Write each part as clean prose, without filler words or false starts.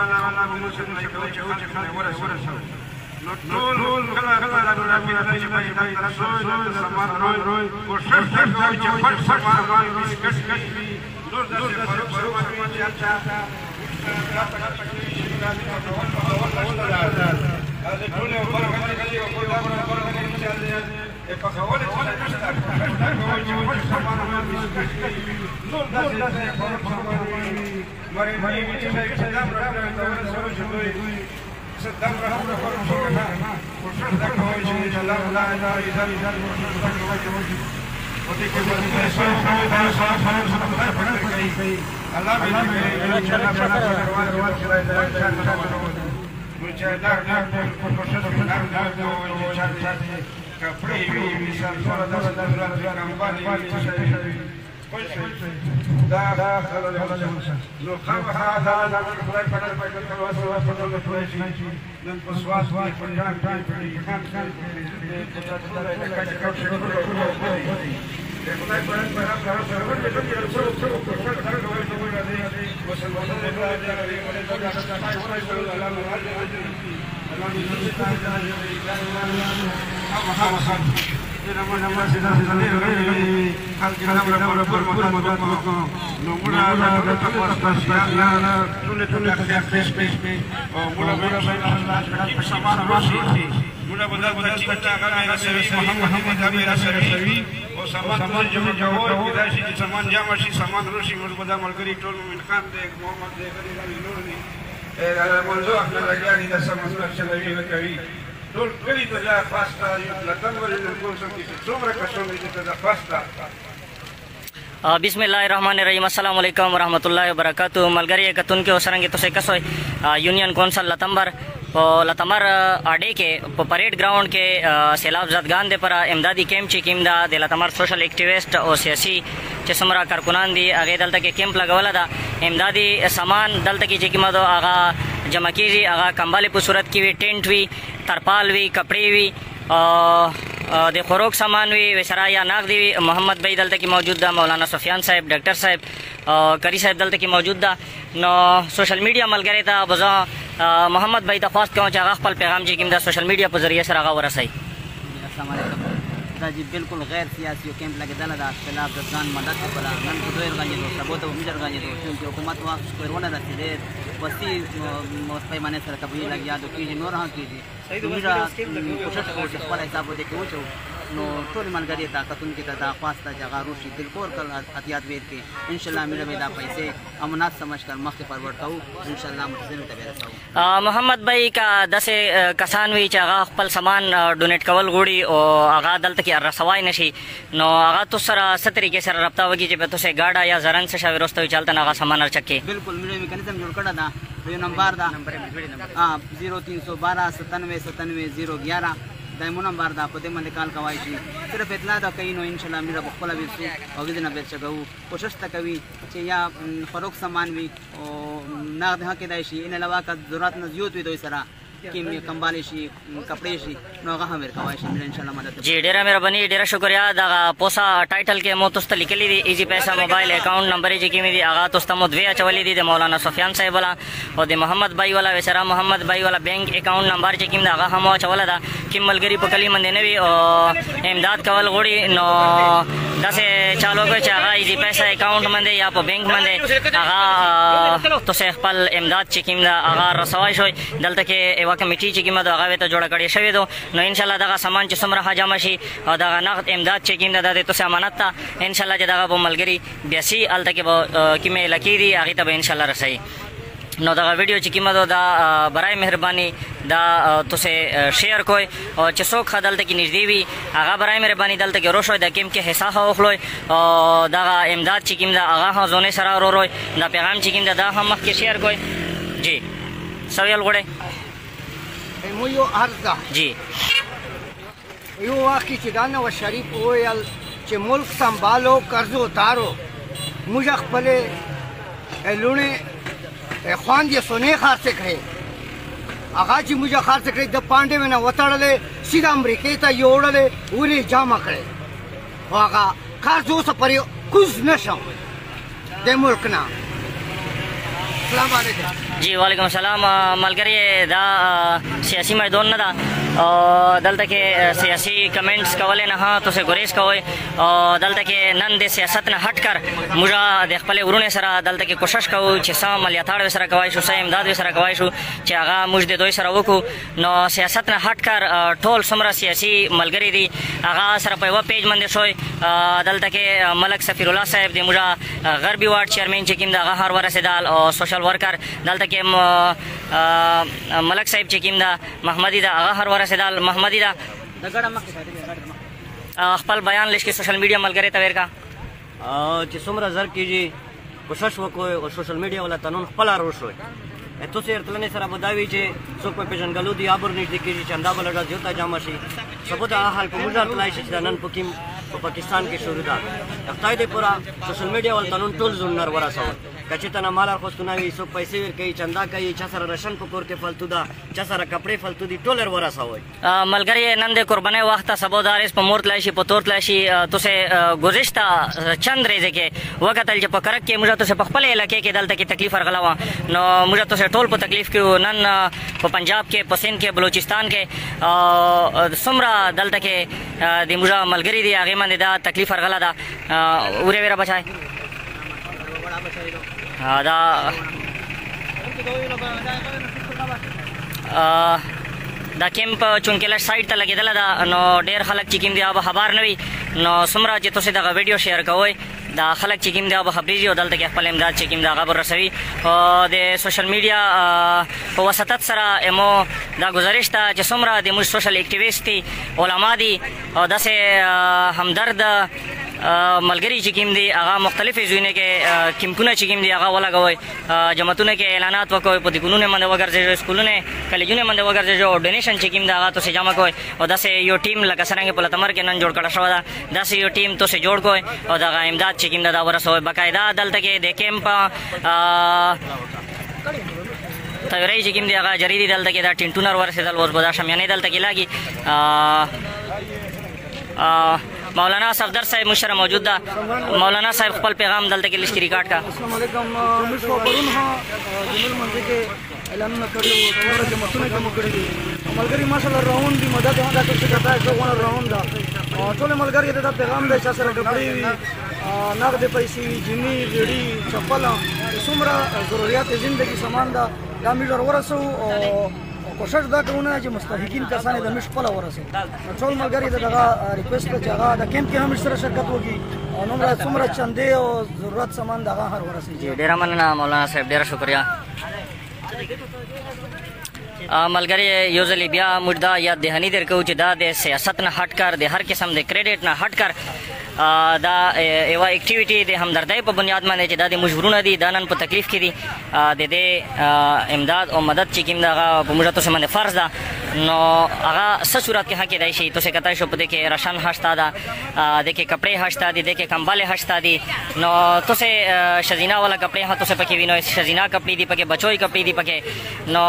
الله موږ څنګه کوي چې خلک ورسو نو ټول کله د رامي د چې په تاسو د سامان روي کوشش کوي چې پټ سامان باندې کټ وي نور د فرق باندې اچھا دا تکلیف شي دا هذا كله فرق کوي او دا فرق کوي چې په خوله چې پټ سامان باندې نور د فرق باندې مري چې دا راځي دا ورسره صدام رحمه الله کوشش دا کوي چې الله لا اله الا الله او دې کې باندې کوي الله به چې الله تعالی ورته چې دا کوشش وکړي چې کپڑے وی مثال سره د کمپاني دا نو خامخا دا خدای په اړه فکر کول او خپل شي نن په سواس په پنجاب کې په خان د خدای په اړه मुला बदल बदल चिंता का मेरा सभी मोहम्मद का मेरा सभी और सामान जो विदाशी सामान जामशी सामान रोशी मुल बदल मलकरी टोल में खान दे मोहम्मद दे करी नूरनी मंजो अपना लगा नहीं दस सामान चलावी करी टोल करी तो जा फास्टा लतन वाले कौन सा की सोमरा का सोम दे तो फास्टा बिस्मिल्लाहिर्रहमानिर्रहीम अस्सलाम वालेकुम वरहमतुल्लाहि वबरकातुहू मलगरी कतुन के ओसरंगे तो से कसोय यूनियन कौंसल लतंबर आडे के परेड ग्राउंड के सैलाब जदगान दे पर इमदादी कैंप ची किमदा दे लतंबर सोशल एक्टिविस्ट और सियासी चसमरा कारकुनान दी आगे दल तक कैंप लगावला दा इमदादी सामान दल तक की कीमत आगा जमा कीजी आगा कंबाले सूरत की भी टेंट भी तरपाल भी कपड़े भी दे खुराक सामान भी वसरा या नाक दी मोहम्मद भाई दल तक मौजूदा मौलाना सुफियान साहब डॉक्टर साहब करी साहब दल तक मौजूदा नो सोशल मीडिया मलगरे था बजा मोहम्मद भाई तख्वास्त क्यों चाह पल पैगाम जी किमदा सोशल मीडिया पर जरिए से आगा वरसाई जी बिल्कुल गैर सियासी कैंप लगे दल खिलाफ दसान मदद बला नन दोर गांजे दो सबोत मीटर गांजे दो क्योंकि हुकूमत वक्त कोरोना रसीदे वसी पैमाने सर कभी लग याद कीजिए नोर हाँ कीजिए मेरा कोशिश को पल हिसाब को देखे वो नो टोल मन करिए ताकत उनकी तदा ख्वास्ता जगह रूसी दिलकोर कल हथियात वेद के इंशाल्लाह मेरा वेदा पैसे अमनात समझकर मख्य परवर्त कहूँ इंशाल्लाह मुझसे तबेरा मोहम्मद भाई का दस कसान हुई चागा पल सामान डोनेट कवल गुड़ी और आगा दल तक रसवाई नशी नो आगा तो सर तरीके से रब्ता होगी जब तो से गाड़ा या जरन से शाविरोस्त हुई चलता ना सामान चक्के बिल्कुल मेरे मैकेनिज्म जोड़ कड़ा था ये नंबर था 0312 97 97 011 दाइमो नंबर दा पते मन निकाल कवाई सिर्फ इतना था कहीं नो इंशाल्लाह मेरा बखला भी सु और दिन बेच सकूं कोशिश तक कभी चे या फरोख सामान भी और ना दहा के दाइशी इन अलावा का जरूरत न यूत भी तो इसरा कि कंबाले शी कपड़े शी नोगा हमें कवाई शी मेरा इंशाल्लाह मदद जी डेरा मेरा बनी डेरा शुक्रिया दा पोसा टाइटल के मोतस्त लिखली दी इजी पैसा मोबाइल अकाउंट नंबर जी की में दी आगा तो तमदवे चवली दी मौलाना सुफियान साहब वाला और दे मोहम्मद भाई वाला वैसरा मोहम्मद भाई वाला बैंक अकाउंट नंबर जी की में आगा हम चवला दा कि मलगरी पकली मंदे ने भी और इमदाद कवल गोड़ी नो दस चालो को चागा इजी पैसा अकाउंट मंदे या बैंक मंदे आगा तो से पल इमदाद चिकिम दा आगा रसवाई होय दल तक कमेटी ची कीमत आगावे तो जोड़ा कड़ी शवे दो नो इंशाल्लाह दगा सामान च समरा हजामशी और दगा नगद इमदाद ची कीमत दादे तो से अमानत था इंशाल्लाह जदगा बो मलगरी बेसी अल तक बो किमे लकीरी आगे तब इंशाल्लाह रसई नो दगा वीडियो ची कीमत दा बराए मेहरबानी दा तो से शेयर कोई और चसोक खदल तक नजदीवी आगा बराए मेहरबानी दल तक रोशो दा किम के हिस्सा हो खलोय और दगा इमदाद ची कीमत आगा हो जोने सरा रो रोय दा पैगाम ची कीमत दा हम के शेयर कोई जी सवाल गोड़े मुयो अर्जा जी यो वाकी चिदाना व शरीफ ओयल चे मुल्क संभालो कर्ज उतारो मुझे पले लुणे खान ये सोने खार से कहे आगाजी मुझे खार से कहे जब पांडे में ना वतड़ले सीधा अमरीके ता योड़ले उरे जामा करे वागा खार जो सपरे कुछ न शम दे मुल्क ना السلام علیکم. جی وعلیکم السلام. ملګری دا سیاسي میدان نه ده او دلته کې سیاسي کمنټس کولای نه ها تاسو ګریز کوئ او دلته کې نن د سیاست نه هټ کر موږ د خپل ورونه سره دلته کې کوشش کوو چې سم مالیاتړ سره کوي شو سم امداد سره کوي شو چې هغه موږ د دوی سره وکړو. نو سیاست نه هټ کر ټول څومره سیاسي ملګری دي هغه سره په یو پیج باندې شوی. دلته کې ملک سفیر الله صاحب د موږ غربي وارډ چیرمن چې کوم دا هغه هر ورسېدل او سوشل ورکر دلته کې ملک صاحب چې کوم دا محمدي دا هغه هر ورسېدل محمدي دا خپل بیان لږ کې سوشل میډیا ملګری ته ورکا چې څومره زر کېږي کوشش وکړو او سوشل میډیا ولا قانون خپل راوښوي. تاسو ارتلنې سره بداوي چې څوک په پیژنګلو دی ابر نږدې کېږي چې اندا بلډا جوتا جامه شي ثبوت حال په موږ ارتلای شي چې نن پکې په پاکستان کې شروع ده. افتای دې پورا سوشل میډیا ول قانون ټول زونر ورسول کچې ته نه مال خوستونه وي څوک پیسې ورکوي چندا کوي چا سره رشن په کور کې فالتو ده چا سره کپڑے فالتو دي ټول ورسوي. ملګری نن د قربانۍ وخت سبودارس په مورت لای شي په تورت لای شي تاسو گذشته چند ورځې کې وکتل چې په کرک کې موږ تاسو په خپل علاقې کې دلته کې تکلیف ورغلا و نو موږ تاسو ټول په تکلیف کې نن په پنجاب کې په سند کې بلوچستان کې سمرا دلته کې د موږ ملګری دی هغه باندې دا تکلیف ورغلا ده اورې ورا بچای دا کیمپ چونکې لږ سایډ ته لګېدله ده نو ډېر خلک چې کوم دي هغه خبر نه وي نو څومره چې تاسو دغه ویډیو شیر کوئ دا خلک چې کوم دي هغه خبرېږي او دلته کې خپل امداد چې کوم دی هغه به رسوي. د سوشل میډیا په وسطت سره مو دا ګزارش ده چې څومره د موږ سوشل اکټیویسټ دي علما دي او داسې همدرد ملګری چې کوم دي هغه مختلفې ځایونو کې کیمپونه چې کوم دي هغه ولګوئ جماعتونه کې اعلانات وکوئ په دکانونو باندې وګرځئ سکولونه کالجونو باندې وګرځئ او ډونیشن چې کوم دی هغه تاسو جمع کوئ او داسې یو ټیم لکه څرنګه په لتمر کې نن جوړ کړی شوی ده داسې یو ټیم تاسو جوړ کوئ او دغه امداد چې کوم دی دا ورسوئ. باقاعده دلته کې د کیمپ تیاری چې کوم دی هغه جری دي دلته کې دا ټینټونه ورسېدل اوس به دا شمیانې دلته کې لګي. مولانا صفدر صاحب مشر موجود ده مولانا صاحب خپل پیغام دلته کې لشکري ریکارډ کا. السلام علیکم. موږ په پرون ها جنرال منځ کې اعلان کړو څومره جماعتونه کوم کړی دي ملګری ماشاءالله راوند دی مدد هغه څه کړه چې ونه راوند دا ټول ملګری دا پیغام دی چې سره کپړې وي نقد پیسې وي جنی ریډي چپل څومره ضرورت ژوندۍ سامان دا دا موږ ورسو او کوشش دا کوونه چې مستحقین کسان د مش په ورسه ټول ملګری دغه ریکوست چې هغه د کیمپ کې هم سره شرکت وکړي او نو څومره چندې او ضرورت سامان دغه هر ورسه. ډیر مننه مولانا صاحب ډیر شکریا. ملګری یو ځل بیا موږ دا یاد دهنی درکو چې دا د سیاست نه هټ کر د هر قسم د کریډټ نه هټ کر دا یو اکټیویټي د همدردۍ په بنیاد باندې چې دا د مجبورونه دي دا نن په تکلیف کې دي د دې امداد او مدد چې کوم دغه په موږ تاسو باندې فرض ده نو هغه څه صورت کې حق دی شي تاسو کتای شو په دې کې راشن هشتا ده د کې کپڑے هشتا دي د کې کمباله هشتا دي نو تاسو شزینا والا کپڑے ها تاسو پکې وینئ شزینا کپڑے دي پکې بچوي کپڑے دي پکې نو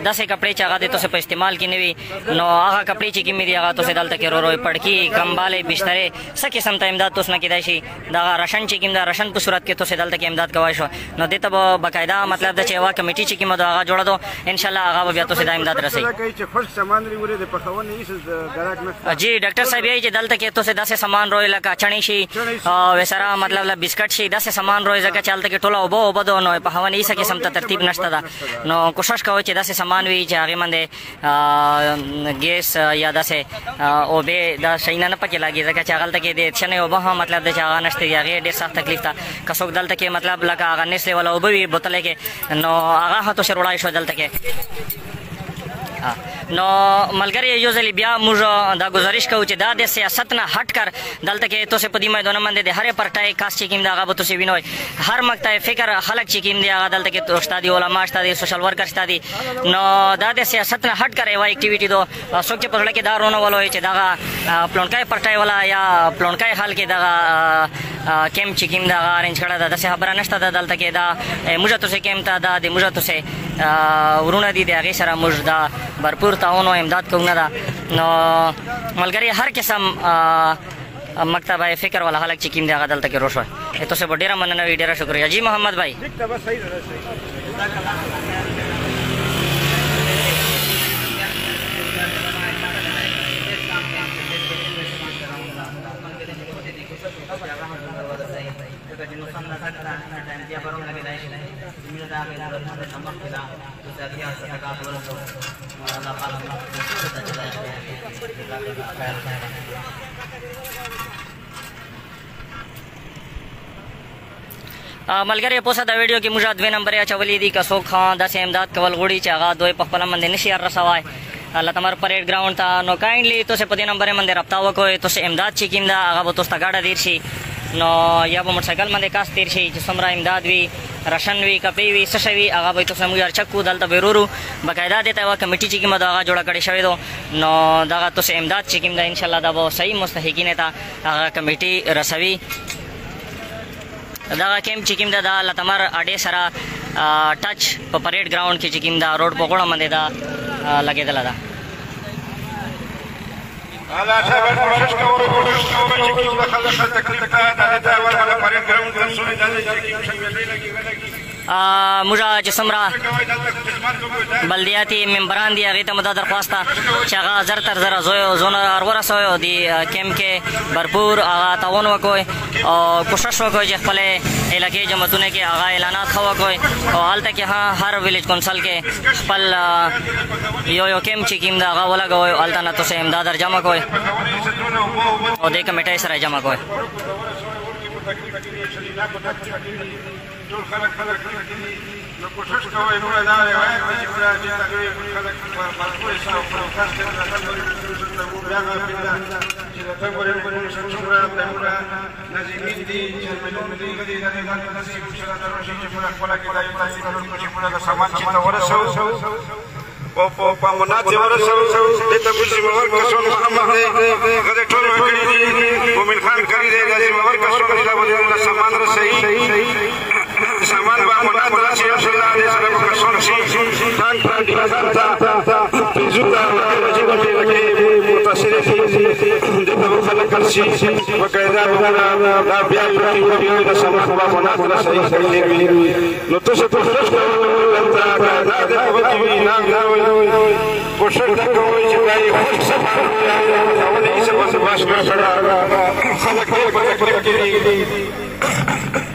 داسې کپڑے چې هغه د تاسو په استعمال کې نه وي نو هغه کپڑے چې کوم دي هغه تاسو دلته کې روي پړکی کمباله بسترې څه قسم ته امداد تاسو نه کېدای شي دا راشن چې کوم دا راشن په صورت کې تاسو دلته کې امداد کوای شو نو دته به باقاعده مطلب د چې وا کمیټي چې کوم دا هغه جوړه دو ان شاء الله هغه بیا تاسو د امداد رسي. جی ډاکټر صاحب یې چې دلته کې تاسو داسې سامان روي لکه چڼې شي او وسره مطلب لا بسکټ شي داسې سامان روي ځکه چالت کې ټوله او بده نو په هوا نه هیڅ قسم ته ترتیب نشته ده نو کوشش کوئ چې داسې سامان وي چې هغه باندې ګیس یا داسې او به دا شینه نه پکې لاګي ځکه چې هغه کې د چنه او به مطلب د هغه نشته هغه ډېر سخت تکلیف ته کڅوک دلته کې مطلب لکه هغه نسله ولا او به بوتل کې نو هغه هاتو شروړای شو دلته کې نو ملګری یو ځل بیا موږ دا گزارش کوو چې دا د سیاست نه هټ کر دلته کې تاسو په دې میدان باندې د هرې پرټای کاس چې کوم دا هغه به تاسو وینئ هر مقطع فکر خلک چې کوم دی هغه دلته کې استاد علما استاد سوشل ورکر استاد نو دا د سیاست نه هټ کر یو اکټیویټي دو څوک چې په لړ کې دا رونه ولوي چې دا پلونکای پرټای ولا یا پلونکای حال کې دا کیم چې کوم دا ارنج کړه دا څه خبره نشته دلته کې دا موږ تاسو کیم ته دا د موږ تاسو ورونه دي د هغه سره موږ دا भरपूर ताउन और इमदाद को ना नो मलगरी हर किस्म مکتب فکر والا خلک چې کیم دی هغه دلته کې روشوي تاسو به ډیره مننه وي ډیره شکریہ جی محمد بھائی ملګری پوسه دا ویډیو کې موږ دوه نمبر اچولې دي که څوک داسې امداد کول غواړي چې هغه دوی په خپله باندې نشي رسوای الله تمر پریډ ګراوند ته نو کایندلی تاسو په دې نمبر باندې رابطه وکړئ تاسو امداد چې کیم دا هغه به تاسو ته ګاډه دیر شي نو یا به موټرسایکل باندې کاس تیر شي چې څومره امداد وي راشن وي کپی وي څه شی وي هغه به تاسو موږ چکو دلته به ورو باقاعده دې ته یوه کمیټي چې کومه ده هغه جوړه کړې شوې ده نو دغه تاسو امداد چې کوم ده انشاءالله دا به صحیح مستحقینو ته هغه کمیټي رسوي دغه کیمپ چې کوم ده د لتمر اډې سره ټچ په پریډ ګراوند کې چې کوم ده روډ په غوړه باندې ده لګېدله ده الله صاحب کوشش کوو چې کوم خلک تکلیف ته دا ورغله پریډ ګراوند ته سولې دا چې کوم څنګه لګي موږ چې څومره بلدیاتي ممبران دي هغې ته مو دا درخواست ده چې هغه زر تر زره زونه ورسوئ او دې کیمپ کې भरपूर هغه تعاون وکړئ او کوشش وکړئ چې خپلې علاقې جماعتونه کې هغه اعلانات ښه وکړئ او هلته کې هر ویلیج کونسل کې خپل یو کیمپ چې کوم ده هغه ولګوئ هلته نه تاسو امداد جمع کوئ او دې کمیټۍ سره جمع کوئ ټول خلک نو کوشش کوئ نو دا دی چې تقریبا خلک په سره خاص چې نظیمین دي چرمنون دي دي د سره دروشي چې موږ خپل کې دایو تاسو چې موږ د سامان چې ورسو او په مناسبه ورسو د تبوشي مور کسون محمد غزه ټول کړی دي مومن خان کړی دی د مور کسون د سامان رسي سامان با مناسبه راشي ان شاء الله دې سره کسون شي ځان پر دې تا پېژودا چې وکړي متصل شي د په خلک کرشي وکړه دا بیا د سامان با مناسبه صحیح نو تاسو په فرصت دا کوشش کوئ چې دا یې خوش سفر او دې څه باش سره خلک په تکلیف کې دي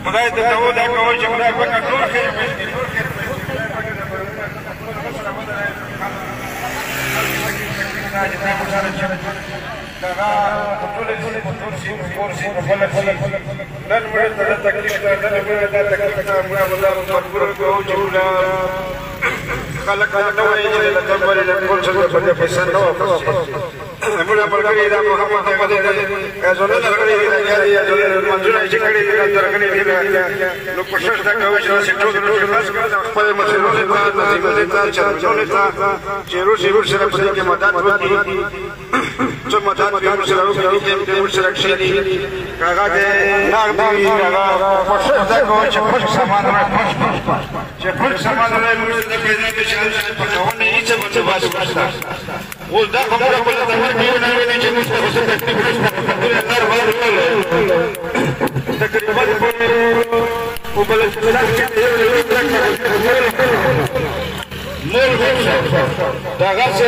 خدای ته دا کوي چې خدای په ټول کې خلق نه وایي چې له تمبر له کول څه په دې پیسې نه وکړي موږ په کړي دا محمد احمد ازونه لګړي دی یا منځونه چې کړي دا درګني دی نو کوشش دا کوي چې ټول خاص کړه خپل مسلمانانو ته نصیب ته چرچونه ته چې روز سره په دې کې مدد وکړي چې مدد یې سره وکړي چې سره شي کاغه دې ناګ دی کاغه کوشش دا کوي چې خوش سامان راځي چې خوش سامان راځي موږ دې په پکونه یې څه څه واسه اوس دا خبره په تمر کې نه ویني چې موږ څه څه تکلیف تقریبا په بل څه مول دا غاسه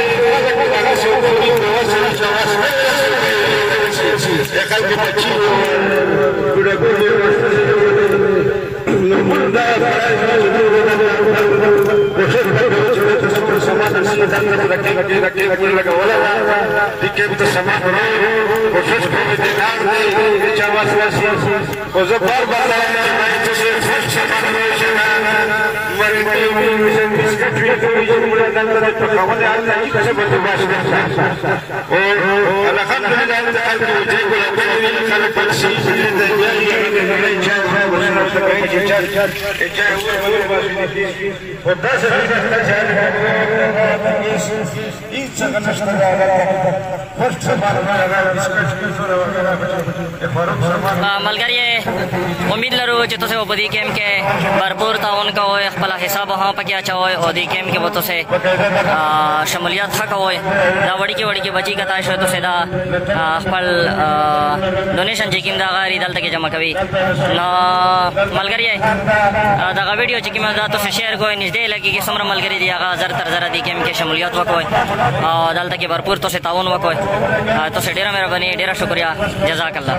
ملګری امید لرو چې تاسو په دې کیمپ کې भरपूर تعاون کوئ خپل حساب هم پکې اچوئ او دی کیمپ کې بوته سه شمولیت حق وای دا وړي کې بچی کتا شو ته سدا خپل ډونیشن چې کیم دا غاری دلته کې جمع کوي نو ملګری دا ویډیو چې کیم دا تاسو شیر کوئ نږدې لګي کې څومره ملګری دی هغه زر تر زر دی کیمپ کې شمولیت وکوي او دلته کې भरपूर تاسو تعاون وکوي تاسو ډیره مهرباني ډیره شکریا جزاک الله